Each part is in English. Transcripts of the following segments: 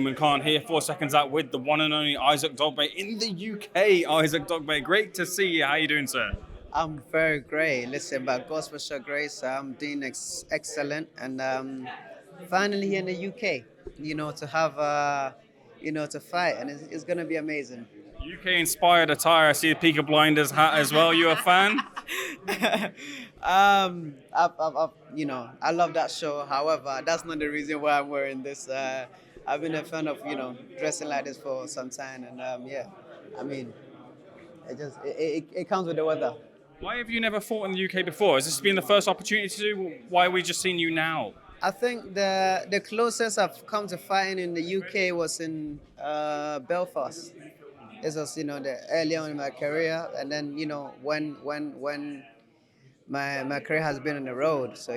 Eamon Khan here, 4 seconds out with the one and only Isaac Dogboe in the UK. Isaac Dogboe, great to see you. How are you doing, sir? I'm very great. Listen, by God's special grace, I'm doing excellent, and finally here in the UK, to have, to fight, and it's gonna be amazing. UK-inspired attire. I see a Peaky Blinders hat as well. You a fan? I love that show. However, that's not the reason why I'm wearing this. I've been a fan of, dressing like this for some time, and yeah, I mean, it comes with the weather. Why have you never fought in the UK before? Has this been the first opportunity to do? Why are we just seeing you now? I think the closest I've come to fighting in the UK was in Belfast. This was, the early on in my career, and then, when my career has been on the road. So,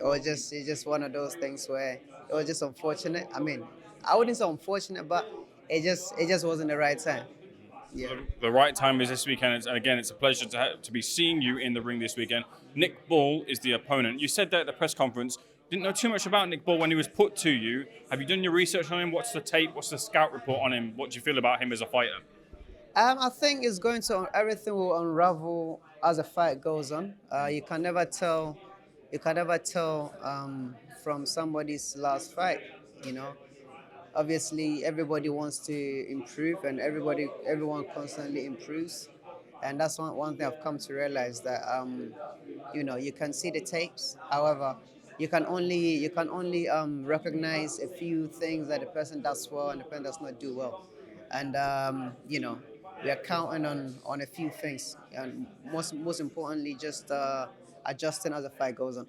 it's just one of those things where it was just unfortunate. I mean, I wouldn't say unfortunate, but it just wasn't the right time. Yeah. The right time is this weekend, and again, it's a pleasure to be seeing you in the ring this weekend. Nick Ball is the opponent. You said that at the press conference. Didn't know too much about Nick Ball when he was put to you. Have you done your research on him? What's the tape? What's the scout report on him? What do you feel about him as a fighter? I think it's going to everything will unravel as the fight goes on. You can never tell. You can never tell from somebody's last fight. You know, obviously everybody wants to improve, and everyone constantly improves. And that's one thing I've come to realize that you can see the tapes. However, you can only recognize a few things that the person does well and the person does not do well. And we are counting on a few things, and most importantly, just adjusting as the fight goes on.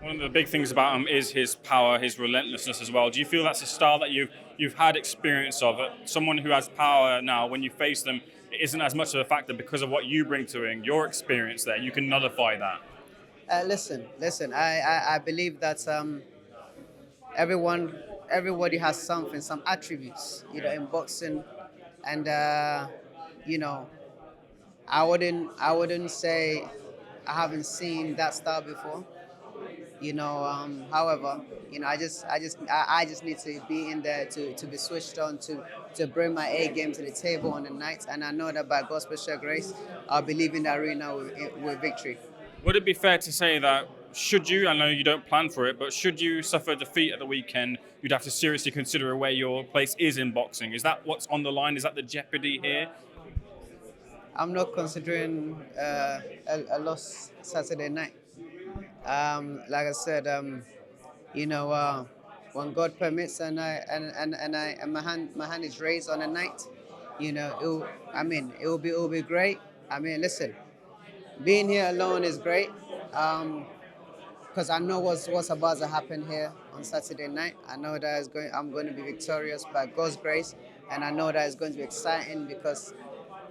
One of the big things about him is his power, his relentlessness as well. Do you feel that's a style that you've had experience of? Someone who has power now, when you face them, it isn't as much of a factor because of what you bring to it, your experience there. You can nullify that. Listen. I believe that everybody has something, some attributes, in boxing, and you know, I wouldn't say I haven't seen that style before. However, I just need to be in there to be switched on to bring my A game to the table on the night, and I know that by God's special grace, I'll be leaving the arena with victory. Would it be fair to say that should you, I know you don't plan for it, but should you suffer defeat at the weekend, you'd have to seriously consider where your place is in boxing? Is that what's on the line? Is that the jeopardy here? I'm not considering a loss Saturday night. Like I said, when God permits and my hand is raised on a night, it will be great. I mean, listen, being here alone is great, because I know what's about to happen here on Saturday night. I know that I'm going to be victorious by God's grace, and I know that it's going to be exciting because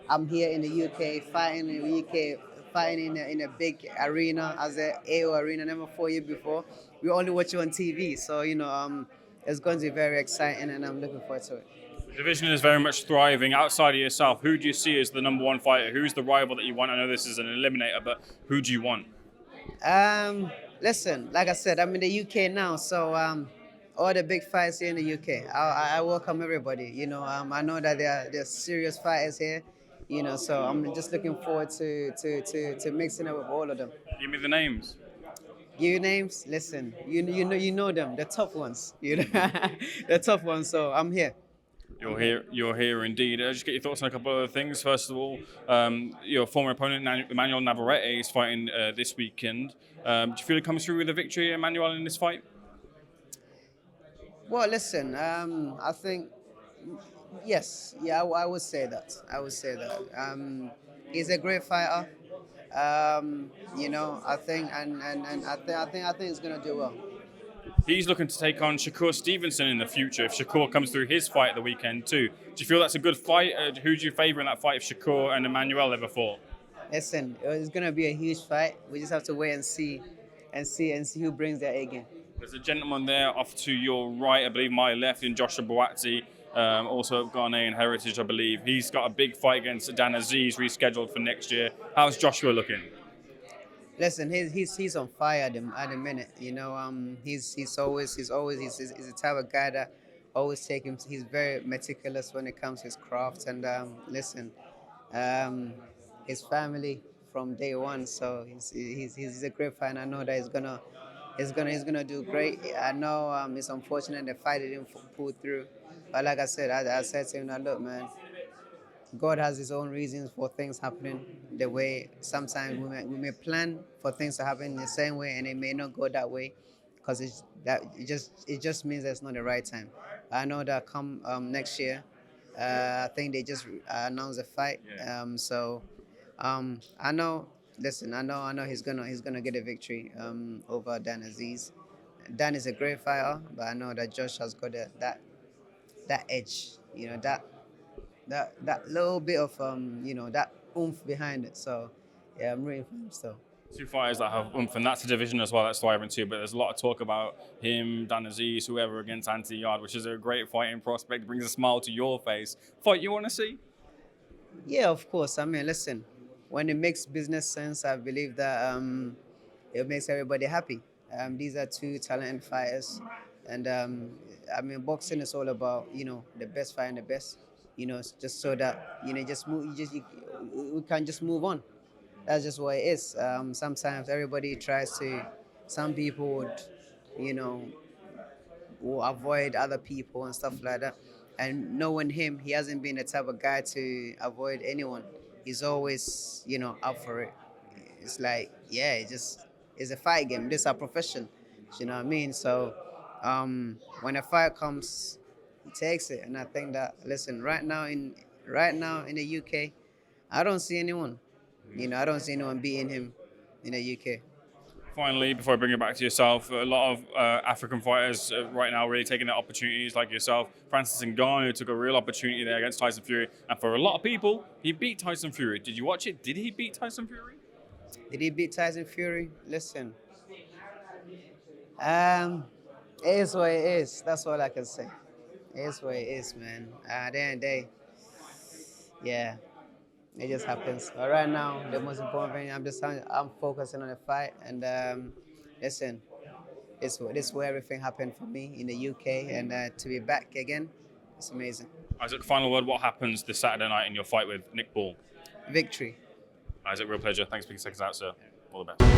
I'm here in the UK, fighting in the UK, fighting in a big arena as a AO arena. Never fought here before. We only watch it on TV, so it's going to be very exciting, and I'm looking forward to it. The division is very much thriving. Outside of yourself, who do you see as the number one fighter? Who's the rival that you want? I know this is an eliminator, but who do you want? Listen, like I said, I'm in the UK now, so all the big fights here in the UK, I welcome everybody. I know that there are serious fighters here. So I'm just looking forward to mixing up with all of them. Give me the names. Give you names? Listen, you know them, the tough ones. The tough ones. So I'm here. You're here indeed. Just get your thoughts on a couple of other things. First of all, your former opponent, Emmanuel Navarrete, is fighting this weekend. Do you feel it comes through with a victory, Emmanuel, in this fight? Well, listen, I think, yes. Yeah, I would say that. He's a great fighter. I think, and I think he's going to do well. He's looking to take on Shakur Stevenson in the future if Shakur comes through his fight at the weekend too. Do you feel that's a good fight? Who do you favour in that fight if Shakur and Emmanuel ever fought? Listen, it's going to be a huge fight. We just have to wait and see who brings their A game. There's a gentleman there off to your right, I believe my left, in Joshua Buatsi, also of Ghanaian heritage, I believe. He's got a big fight against Dan Azeez rescheduled for next year. How's Joshua looking? Listen, he's on fire at the minute. He's the type of guy that always take him. He's very meticulous when it comes to his craft. And listen, um, his family from day one. So he's a great fighter. I know that he's gonna do great. I know it's unfortunate the fight didn't pull through, but like I said, I said to him, now look, man, God has His own reasons for things happening the way. Sometimes we may plan for things to happen in the same way, and it may not go that way, because it just means that it's not the right time. I know that come next year, I think they just announced a fight. Yeah. I know. Listen, I know he's gonna get a victory over Dan Azeez. Dan is a great fighter, but I know that Josh has got that edge. That little bit of that oomph behind it. So yeah, I'm rooting for him still. Two fighters that have oomph, and that's a division as well that's thriving too. But there's a lot of talk about him, Dan Azeez, whoever against Anthony Yarde, which is a great fighting prospect. Brings a smile to your face. Fight you want to see? Yeah, of course. I mean, listen, when it makes business sense, I believe that it makes everybody happy. These are two talented fighters, and I mean, boxing is all about the best fighting the best. Just so that just move. We can just move on. That's just what it is. Sometimes everybody tries to. Some people would, you know, will avoid other people and stuff like that. And knowing him, he hasn't been the type of guy to avoid anyone. He's always, up for it. It's like, yeah, it's a fight game. This is our profession. You know what I mean? So when a fight comes, he takes it. And I think that, listen, right now in the UK, I don't see anyone. I don't see anyone beating him in the UK. Finally, before I bring it back to yourself, a lot of African fighters right now really taking their opportunities, like yourself. Francis Ngannou took a real opportunity there against Tyson Fury, and for a lot of people, he beat Tyson Fury. Did you watch it? Did he beat Tyson Fury? Did he beat Tyson Fury? Listen, it is what it is. That's all I can say. It is what it is, man. At the end of the day, yeah, it just happens. But right now, the most important thing, I'm focusing on the fight, and listen, this is where everything happened for me in the UK, and to be back again, it's amazing. Isaac, final word, what happens this Saturday night in your fight with Nick Ball? Victory. Isaac, real pleasure. Thanks for being Seconds Out, sir. All the best.